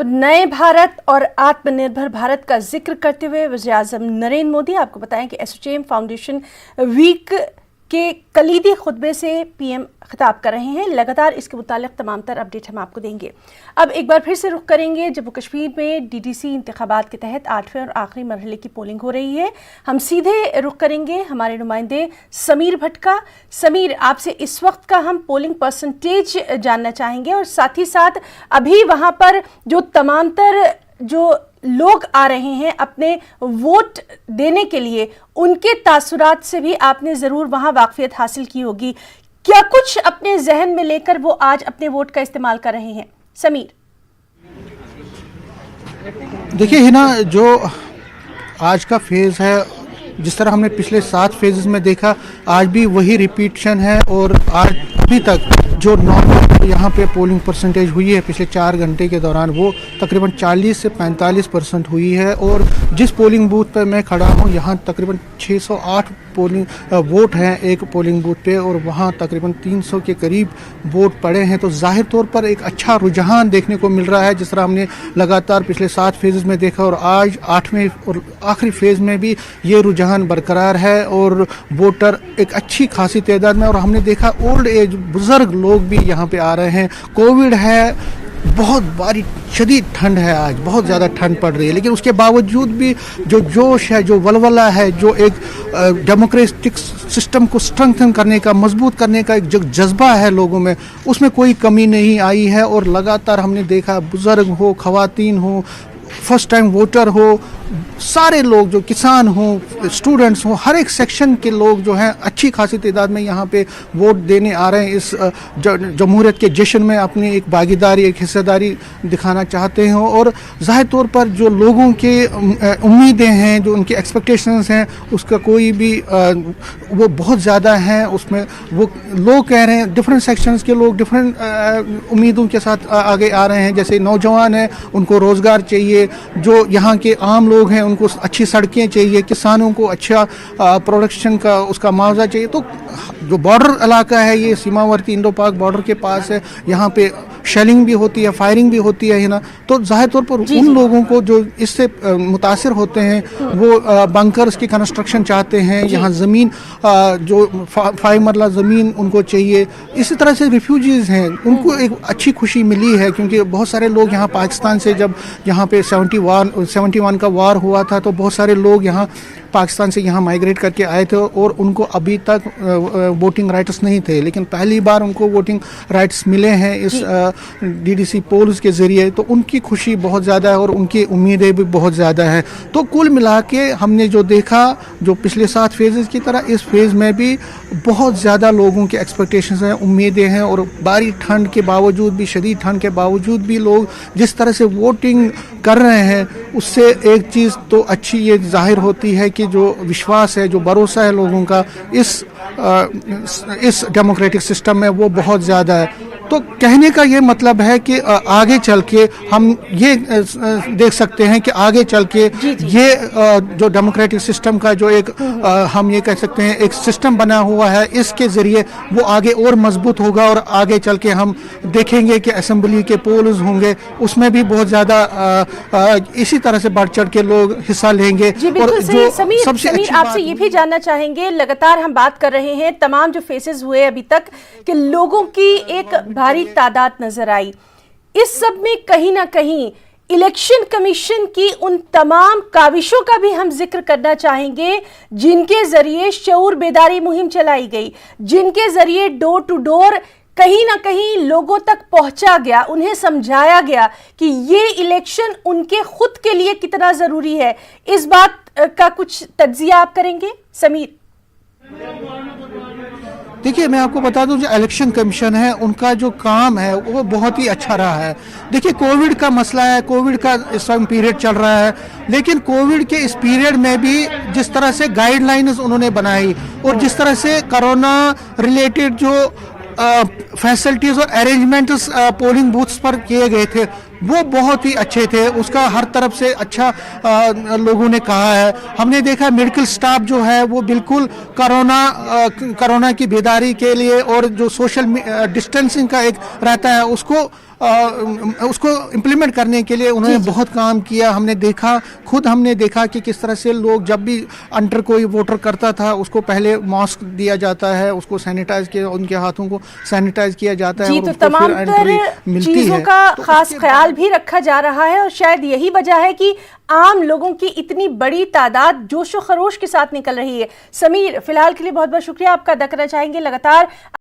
तो नए भारत और आत्मनिर्भर भारत का जिक्र करते हुए वज़ीर-ए-आज़म नरेंद्र मोदी आपको बताएं कि एसोचैम फाउंडेशन वीक के कलीदी खुतबे से पीएम खिताब कर रहे हैं। लगातार इसके मुतालिक तमाम तर अपडेट हम आपको देंगे। अब एक बार फिर से रुख करेंगे जम्मू कश्मीर में डीडीसी इंतखाबात के तहत 8वें और आखिरी मरहले की पोलिंग हो रही है। हम सीधे रुख करेंगे हमारे नुमाइंदे समीर भट्ट का। समीर, आपसे इस वक्त का हम पोलिंग परसेंटेज जानना चाहेंगे और साथ ही साथ अभी वहाँ पर जो तमाम तर जो लोग आ रहे हैं अपने वोट देने के लिए, उनके तासुरात से भी आपने ज़रूर वहाँ वाक़फ़ियत हासिल की होगी। क्या कुछ अपने जहन में लेकर वो आज अपने वोट का इस्तेमाल कर रहे हैं? समीर, देखिए हिना, जो आज का फेज़ है, जिस तरह हमने पिछले 7 फेजेस में देखा, आज भी वही रिपीटेशन है। और आज अभी तक जो नॉर्मल यहाँ पे पोलिंग परसेंटेज हुई है पिछले 4 घंटे के दौरान, वो तकरीबन 40 से 45% हुई है। और जिस पोलिंग बूथ पर मैं खड़ा हूँ, यहाँ तकरीबन 608 पोलिंग वोट हैं एक पोलिंग बूथ पे, और वहाँ तकरीबन 300 के करीब वोट पड़े हैं। तो जाहिर तौर पर एक अच्छा रुझान देखने को मिल रहा है, जिस तरह हमने लगातार पिछले 7 फेजेस में देखा, और आज 8वें और आखिरी फेज़ में भी ये रुझान बरकरार है और वोटर एक अच्छी खासी तादाद में। और हमने देखा ओल्ड एज बुज़ुर्ग लोग भी यहाँ पे आ रहे हैं। कोविड है, बहुत भारी शदीद ठंड है, आज बहुत ज़्यादा ठंड पड़ रही है, लेकिन उसके बावजूद भी जो जोश है, जो वलवला है, जो एक डेमोक्रेटिक सिस्टम को स्ट्रेंथन करने का, मजबूत करने का एक जो जज्बा है लोगों में, उसमें कोई कमी नहीं आई है। और लगातार हमने देखा, बुज़ुर्ग हो, ख़वातीन हो, फर्स्ट टाइम वोटर हो, सारे लोग, जो किसान हो, स्टूडेंट्स हो, हर एक सेक्शन के लोग जो हैं अच्छी खासी तादाद में यहाँ पे वोट देने आ रहे हैं। इस जमहूरियत के जश्न में अपनी एक भागीदारी, एक हिस्सेदारी दिखाना चाहते हैं। और ज़ाहिर तौर पर जो लोगों के उम्मीदें हैं, जो उनकी एक्सपेक्टेशंस हैं, उसका कोई भी वो बहुत ज़्यादा हैं। उसमें वो लोग कह रहे हैं, डिफरेंट सेक्शंस के लोग डिफरेंट उम्मीदों के साथ आगे आ रहे हैं। जैसे नौजवान हैं, उनको रोज़गार चाहिए, जो यहाँ के आम लोग हैं उनको अच्छी सड़कें चाहिए, किसानों को अच्छा प्रोडक्शन का उसका मुआवजा चाहिए। तो जो बॉर्डर इलाका है, ये सीमावर्ती इंडो पाक बॉर्डर के पास है, यहाँ पे शेलिंग भी होती है, फायरिंग भी होती है ना। तो जाहिर तौर पर उन लोगों को जो इससे मुतासिर होते हैं, वो बंकर्स की कंस्ट्रक्शन चाहते हैं, यहाँ ज़मीन जो 5 मरला ज़मीन उनको चाहिए। इसी तरह से रिफ्यूजीज़ हैं, उनको एक अच्छी खुशी मिली है, क्योंकि बहुत सारे लोग यहाँ पाकिस्तान से, जब यहाँ पे 71 का वार हुआ था, तो बहुत सारे लोग यहाँ पाकिस्तान से यहाँ माइग्रेट करके आए थे और उनको अभी तक वोटिंग राइट्स नहीं थे, लेकिन पहली बार उनको वोटिंग राइट्स मिले हैं इस डीडीसी पोल्स के ज़रिए। तो उनकी खुशी बहुत ज़्यादा है और उनकी उम्मीदें भी बहुत ज़्यादा हैं। तो कुल मिला के हमने जो देखा, जो पिछले 7 फेजेस की तरह इस फेज़ में भी बहुत ज़्यादा लोगों की एक्सपेक्टेशंस हैं, उम्मीदें हैं। और भारी ठंड के बावजूद भी, शदीद ठंड के बावजूद भी लोग जिस तरह से वोटिंग कर रहे हैं, उससे एक चीज़ तो अच्छी ये जाहिर होती है कि जो विश्वास है, जो भरोसा है लोगों का इस डेमोक्रेटिक सिस्टम में, वो बहुत ज़्यादा है। तो कहने का ये मतलब है कि आगे चल के हम ये देख सकते हैं कि आगे चल के ये जो डेमोक्रेटिक सिस्टम का जो एक हम ये कह सकते हैं एक सिस्टम बना हुआ है, इसके ज़रिए वो आगे और मजबूत होगा। और आगे चल के हम देखेंगे कि असेंबली के पोल्स होंगे, उसमें भी बहुत ज़्यादा इसी तरह से बढ़ चढ़ के लोग हिस्सा लेंगे। और जो समीर, आपसे ये भी जानना चाहेंगे, लगातार हम बात कर रहे हैं तमाम जो फेसेस हुए अभी तक, कि लोगों की एक भारी तादाद नजर आई। इस सब में कहीं ना कहीं इलेक्शन कमीशन की उन तमाम काविशों का भी हम जिक्र करना चाहेंगे, जिनके जरिए शऊर बेदारी मुहिम चलाई गई, जिनके जरिए डोर टू डोर कहीं ना कहीं लोगों तक पहुंचा गया, उन्हें समझाया गया कि ये इलेक्शन उनके खुद के लिए कितना जरूरी है। इस बात का कुछ तज्जिया आप करेंगे समीर? देखिए, मैं आपको बता दूं, जो इलेक्शन कमीशन है, उनका जो काम है वो बहुत ही अच्छा रहा है। देखिए, कोविड का मसला है, कोविड का इस टाइम पीरियड चल रहा है, लेकिन कोविड के इस पीरियड में भी जिस तरह से गाइडलाइंस उन्होंने बनाई और जिस तरह से कोरोना रिलेटेड जो फैसिलिटीज़ और अरेंजमेंट्स पोलिंग बूथ्स पर किए गए थे, वो बहुत ही अच्छे थे। उसका हर तरफ से अच्छा लोगों ने कहा है। हमने देखा मेडिकल स्टाफ जो है वो बिल्कुल कोरोना की बेदारी के लिए और जो सोशल डिस्टेंसिंग का एक रहता है उसको اس کو امپلیمنٹ کرنے کے لیے انہوں نے بہت کام کیا. ہم نے دیکھا کہ کس طرح سے لوگ جب بھی انٹر کوئی ووٹر کرتا تھا اس کو پہلے ماسک دیا جاتا ہے, اس کو سینیٹائز کیا, ان کے ہاتھوں کو سینیٹائز کیا جاتا ہے, جی, تو تمام تر چیزوں کا خاص خیال بھی رکھا جا رہا ہے, اور شاید یہی وجہ ہے کہ عام لوگوں کی اتنی بڑی تعداد جوش و خروش کے ساتھ نکل رہی ہے. سمیر, فی الحال کے لیے بہت بہت شکریہ. آپ کا ادا کرنا چاہیں گے لگاتار